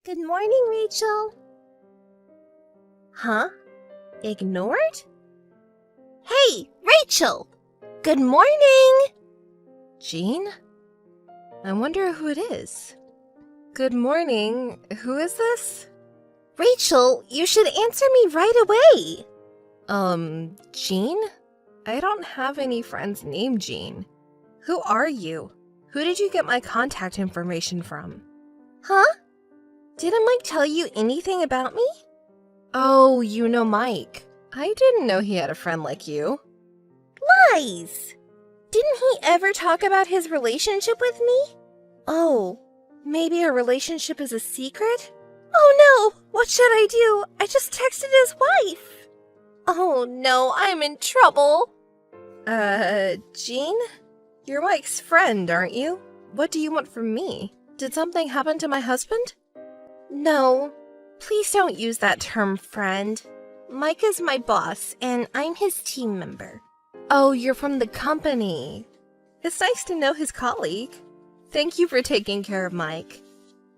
Good morning, Rachel. Huh? Ignored? Hey, Rachel! Good morning! Jean? I wonder who it is. Good morning. Who is this? Rachel, you should answer me right away. Jean? I don't have any friends named Jean. Who are you? Who did you get my contact information from? Huh? Didn't Mike tell you anything about me? Oh, you know Mike. I didn't know he had a friend like you. Lies! Didn't he ever talk about his relationship with me? Oh, maybe our relationship is a secret? Oh no! What should I do? I just texted his wife! Oh no, I'm in trouble! Jean? You're Mike's friend, aren't you? What do you want from me? Did something happen to my husband? No, please don't use that term, friend. Mike is my boss, and I'm his team member. Oh, you're from the company. It's nice to know his colleague. Thank you for taking care of Mike.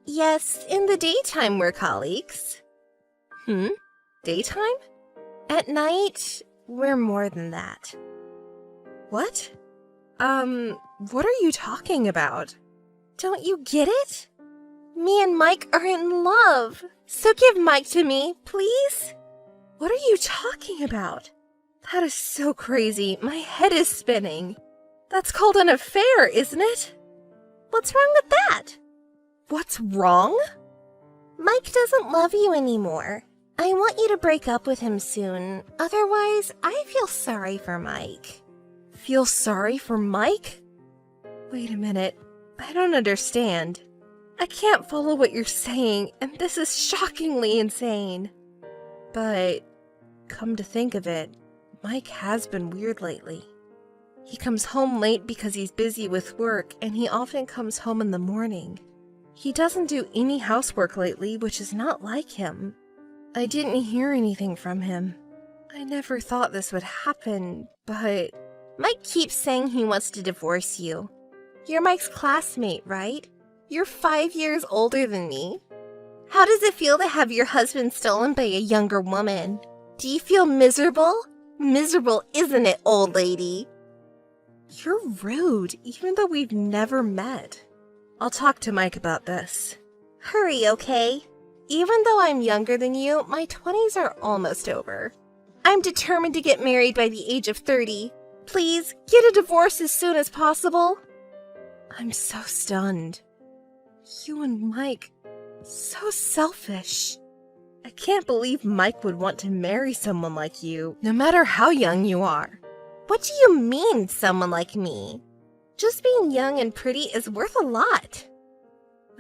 Yes, in the daytime we're colleagues. Daytime? At night, we're more than that. What? What are you talking about? Don't you get it? Me and Mike are in love, so give Mike to me, please. What are you talking about? That is so crazy. My head is spinning. That's called an affair, isn't it? What's wrong with that? What's wrong? Mike doesn't love you anymore. I want you to break up with him soon. Otherwise, I feel sorry for Mike. Feel sorry for Mike? Wait a minute. I don't understand. I can't follow what you're saying, and this is shockingly insane. But, come to think of it, Mike has been weird lately. He comes home late because he's busy with work, and he often comes home in the morning. He doesn't do any housework lately, which is not like him. I didn't hear anything from him. I never thought this would happen, but... Mike keeps saying he wants to divorce you. You're Mike's classmate, right? You're 5 years older than me. How does it feel to have your husband stolen by a younger woman? Do you feel miserable? Miserable, isn't it, old lady? You're rude, even though we've never met. I'll talk to Mike about this. Hurry, okay? Even though I'm younger than you, my 20s are almost over. I'm determined to get married by the age of 30. Please, get a divorce as soon as possible. I'm so stunned. You and Mike, so selfish. I can't believe Mike would want to marry someone like you, no matter how young you are. What do you mean, someone like me? Just being young and pretty is worth a lot.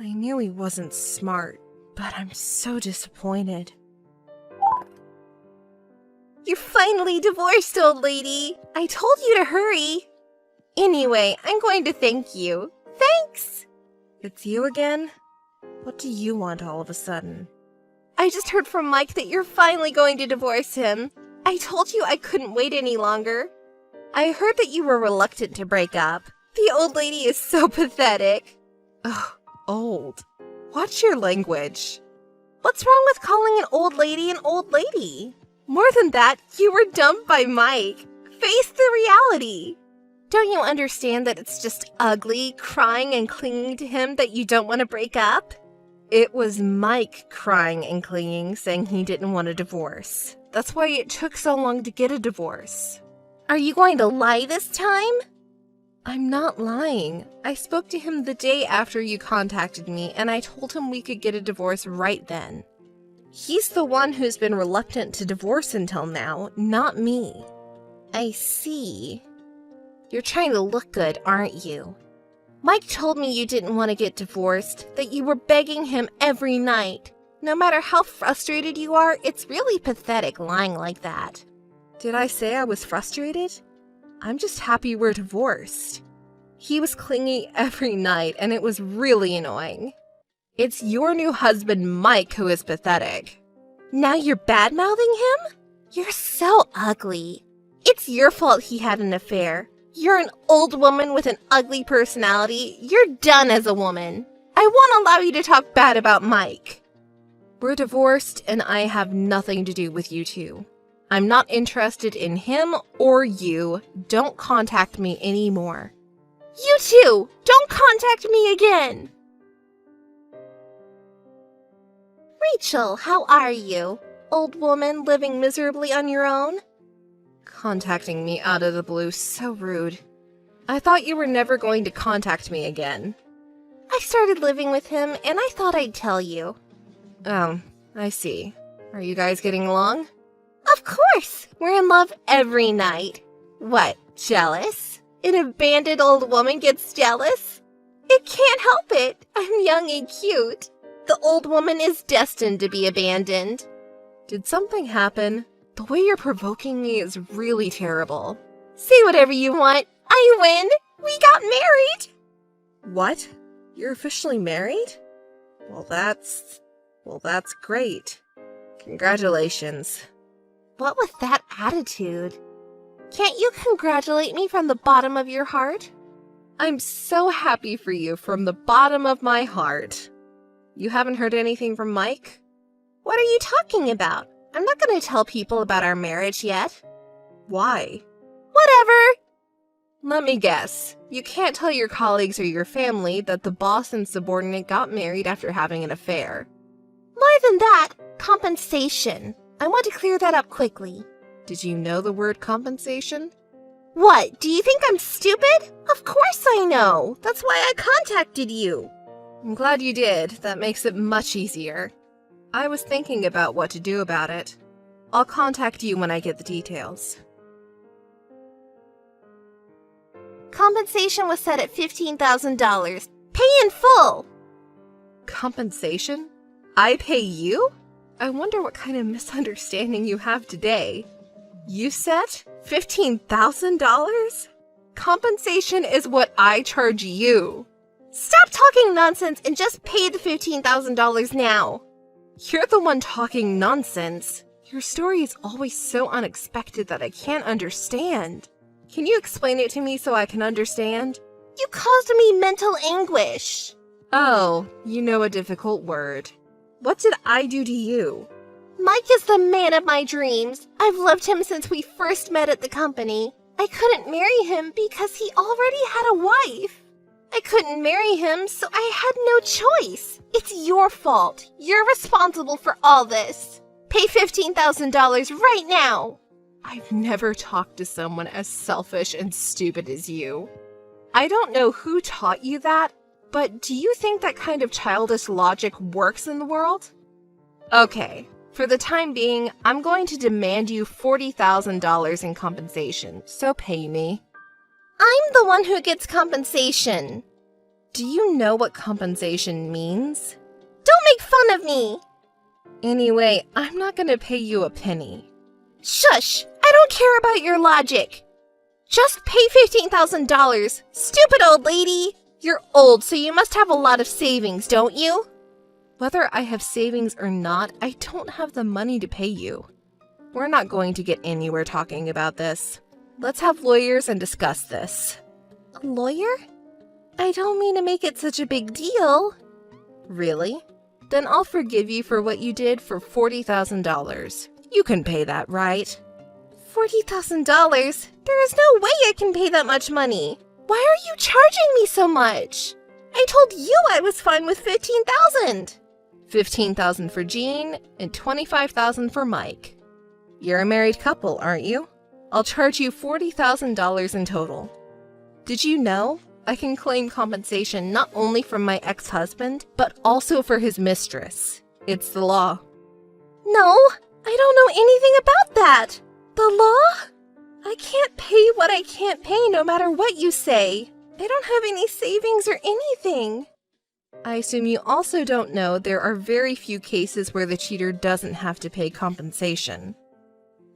I knew he wasn't smart, but I'm so disappointed. You're finally divorced, old lady. I told you to hurry. Anyway, I'm going to thank you. Thanks! It's you again? What do you want all of a sudden? I just heard from Mike that you're finally going to divorce him. I told you I couldn't wait any longer. I heard that you were reluctant to break up. The old lady is so pathetic. Ugh, old. Watch your language. What's wrong with calling an old lady an old lady? More than that, you were dumped by Mike. Face the reality. Don't you understand that it's just ugly, crying and clinging to him that you don't want to break up? It was Mike crying and clinging, saying he didn't want a divorce. That's why it took so long to get a divorce. Are you going to lie this time? I'm not lying. I spoke to him the day after you contacted me, and I told him we could get a divorce right then. He's the one who's been reluctant to divorce until now, not me. I see. You're trying to look good, aren't you? Mike told me you didn't want to get divorced, that you were begging him every night. No matter how frustrated you are, it's really pathetic lying like that. Did I say I was frustrated? I'm just happy we're divorced. He was clingy every night, and it was really annoying. It's your new husband, Mike, who is pathetic. Now you're bad-mouthing him? You're so ugly. It's your fault he had an affair. You're an old woman with an ugly personality. You're done as a woman. I won't allow you to talk bad about Mike. We're divorced and I have nothing to do with you two. I'm not interested in him or you. Don't contact me anymore. You too! Don't contact me again! Rachel, how are you? Old woman living miserably on your own? Contacting me out of the blue, so rude. I thought you were never going to contact me again. I started living with him and I thought I'd tell you. Oh, I see. Are you guys getting along? Of course! We're in love every night. What, jealous? An abandoned old woman gets jealous? It can't help it. I'm young and cute. The old woman is destined to be abandoned. Did something happen? The way you're provoking me is really terrible. Say whatever you want. I win! We got married! What? You're officially married? Well, that's great. Congratulations. What was that attitude? Can't you congratulate me from the bottom of your heart? I'm so happy for you from the bottom of my heart. You haven't heard anything from Mike? What are you talking about? I'm not going to tell people about our marriage yet. Why? Whatever! Let me guess. You can't tell your colleagues or your family that the boss and subordinate got married after having an affair. More than that, compensation. I want to clear that up quickly. Did you know the word compensation? What, do you think I'm stupid? Of course I know. That's why I contacted you. I'm glad you did. That makes it much easier. I was thinking about what to do about it. I'll contact you when I get the details. Compensation was set at $15,000. Pay in full! Compensation? I pay you? I wonder what kind of misunderstanding you have today. You set $15,000? Compensation is what I charge you. Stop talking nonsense and just pay the $15,000 now. You're the one talking nonsense. Your story is always so unexpected that I can't understand. Can you explain it to me so I can understand? You caused me mental anguish. Oh, you know a difficult word. What did I do to you? Mike is the man of my dreams. I've loved him since we first met at the company. I couldn't marry him because he already had a wife. I couldn't marry him, so I had no choice. It's your fault. You're responsible for all this. Pay $15,000 right now. I've never talked to someone as selfish and stupid as you. I don't know who taught you that, but do you think that kind of childish logic works in the world? Okay, for the time being, I'm going to demand you $40,000 in compensation, so pay me. I'm the one who gets compensation. Do you know what compensation means? Don't make fun of me! Anyway, I'm not going to pay you a penny. Shush! I don't care about your logic. Just pay $15,000, stupid old lady! You're old, so you must have a lot of savings, don't you? Whether I have savings or not, I don't have the money to pay you. We're not going to get anywhere talking about this. Let's have lawyers and discuss this. A lawyer? I don't mean to make it such a big deal. Really? Then I'll forgive you for what you did for $40,000. You can pay that, right? $40,000? There is no way I can pay that much money. Why are you charging me so much? I told you I was fine with $15,000. $15,000 for Jean and $25,000 for Mike. You're a married couple, aren't you? I'll charge you $40,000 in total. Did you know I can claim compensation not only from my ex-husband, but also for his mistress? It's the law. No, I don't know anything about that. The law? I can't pay what I can't pay no matter what you say. I don't have any savings or anything. I assume you also don't know there are very few cases where the cheater doesn't have to pay compensation.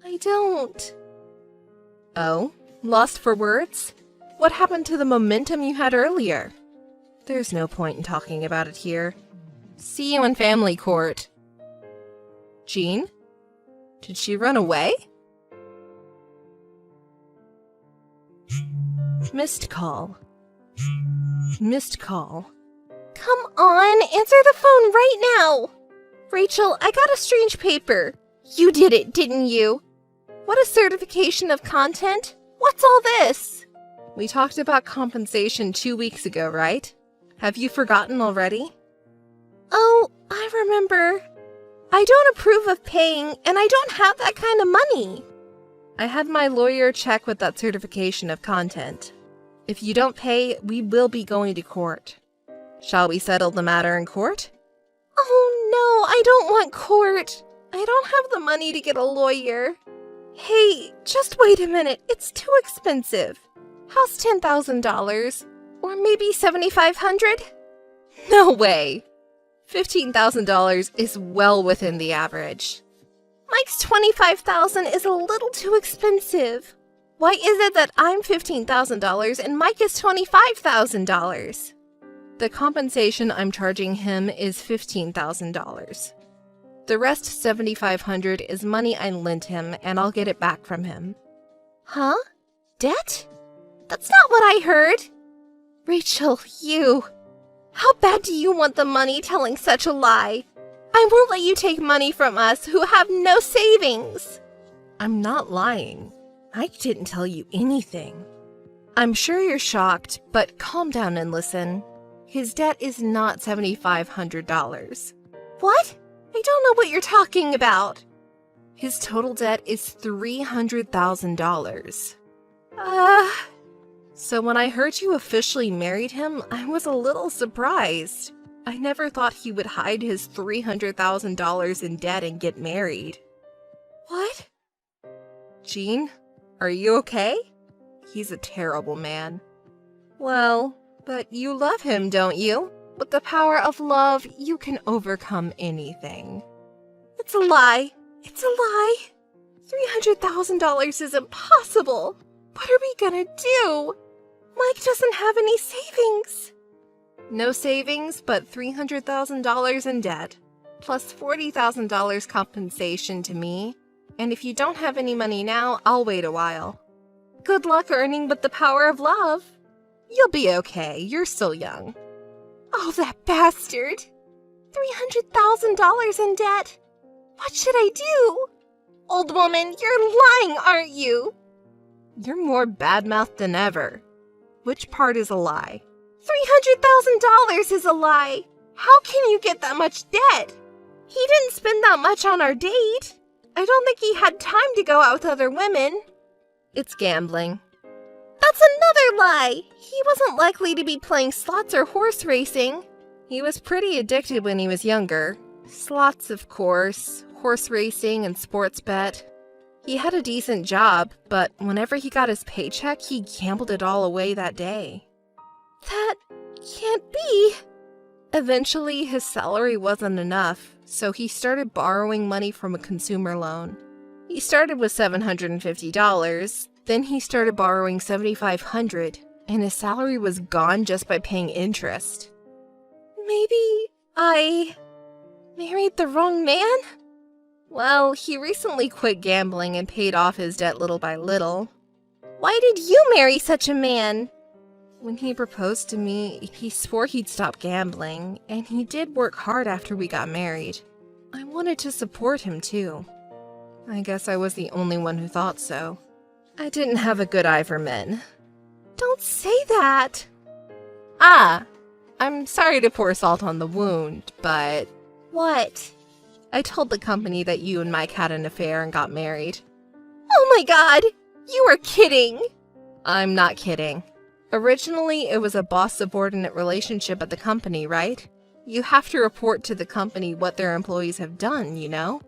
I don't. Oh? Lost for words? What happened to the momentum you had earlier? There's no point in talking about it here. See you in family court. Jean? Did she run away? Missed call. Missed call. Come on, answer the phone right now. Rachel, I got a strange paper. You did it, didn't you? What a certification of content? What's all this? We talked about compensation 2 weeks ago, right? Have you forgotten already? Oh, I remember. I don't approve of paying, and I don't have that kind of money. I had my lawyer check with that certification of content. If you don't pay, we will be going to court. Shall we settle the matter in court? Oh no, I don't want court. I don't have the money to get a lawyer. Hey, just wait a minute. It's too expensive. How's $10,000? Or maybe $7,500? No way! $15,000 is well within the average. Mike's $25,000 is a little too expensive. Why is it that I'm $15,000 and Mike is $25,000? The compensation I'm charging him is $15,000. The rest, $7,500, is money I lent him, and I'll get it back from him. Huh? Debt? That's not what I heard. Rachel, you... How bad do you want the money telling such a lie? I won't let you take money from us who have no savings. I'm not lying. Mike didn't tell you anything. I'm sure you're shocked, but calm down and listen. His debt is not $7,500. What? I don't know what you're talking about. His total debt is $300,000. So when I heard you officially married him, I was a little surprised. I never thought he would hide his $300,000 in debt and get married. What? Jean, are you okay? He's a terrible man. Well, but you love him, don't you? With the power of love, you can overcome anything. It's a lie. It's a lie. $300,000 is impossible. What are we gonna do? Mike doesn't have any savings. No savings, but $300,000 in debt, plus $40,000 compensation to me. And if you don't have any money now, I'll wait a while. Good luck earning with the power of love. You'll be okay. You're still young. Oh, that bastard. $300,000 in debt. What should I do? Old woman, you're lying, aren't you? You're more bad-mouthed than ever. Which part is a lie? $300,000 is a lie. How can you get that much debt? He didn't spend that much on our date. I don't think he had time to go out with other women. It's gambling. That's another lie. He wasn't likely to be playing slots or horse racing. He was pretty addicted when he was younger. Slots, of course, horse racing and sports bet. He had a decent job, but whenever he got his paycheck, he gambled it all away that day. That can't be. Eventually, his salary wasn't enough, so he started borrowing money from a consumer loan. He started with $750, then he started borrowing $7,500, and his salary was gone just by paying interest. Maybe I married the wrong man? Well, he recently quit gambling and paid off his debt little by little. Why did you marry such a man? When he proposed to me, he swore he'd stop gambling, and he did work hard after we got married. I wanted to support him too. I guess I was the only one who thought so. I didn't have a good eye for men. Don't say that. I'm sorry to pour salt on the wound, but... What? I told the company that you and Mike had an affair and got married. Oh my god! You are kidding! I'm not kidding. Originally, it was a boss-subordinate relationship at the company, right? You have to report to the company what their employees have done, you know?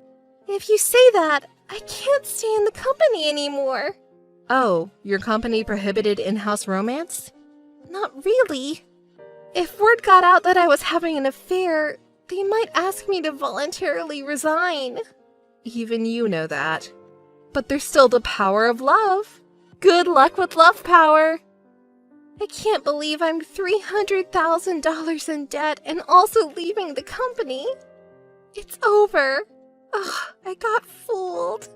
If you say that, I can't stay in the company anymore. Oh, your company prohibited in-house romance? Not really. If word got out that I was having an affair, they might ask me to voluntarily resign. Even you know that. But there's still the power of love. Good luck with love power. I can't believe I'm $300,000 in debt and also leaving the company. It's over. Ugh, I got fooled.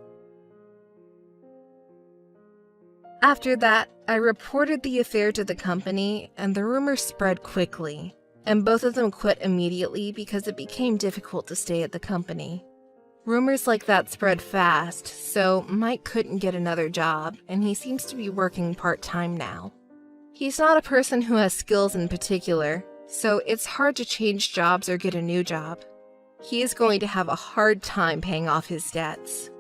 After that, I reported the affair to the company, and the rumor spread quickly. and both of them quit immediately because it became difficult to stay at the company. Rumors like that spread fast, so Mike couldn't get another job, and he seems to be working part-time now. He's not a person who has skills in particular, so it's hard to change jobs or get a new job. He is going to have a hard time paying off his debts.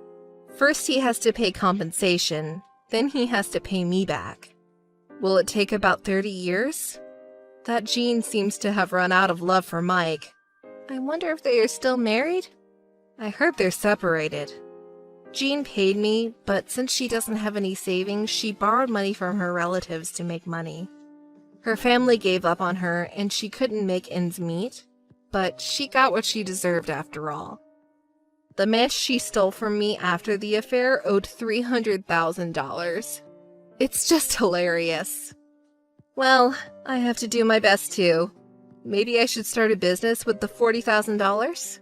First he has to pay compensation, then he has to pay me back. Will it take about 30 years? That Jean seems to have run out of love for Mike. I wonder if they are still married? I heard they're separated. Jean paid me, but since she doesn't have any savings, she borrowed money from her relatives to make money. Her family gave up on her and she couldn't make ends meet, but she got what she deserved after all. The man she stole from me after the affair owed $300,000. It's just hilarious. Well, I have to do my best too. Maybe I should start a business with the $40,000?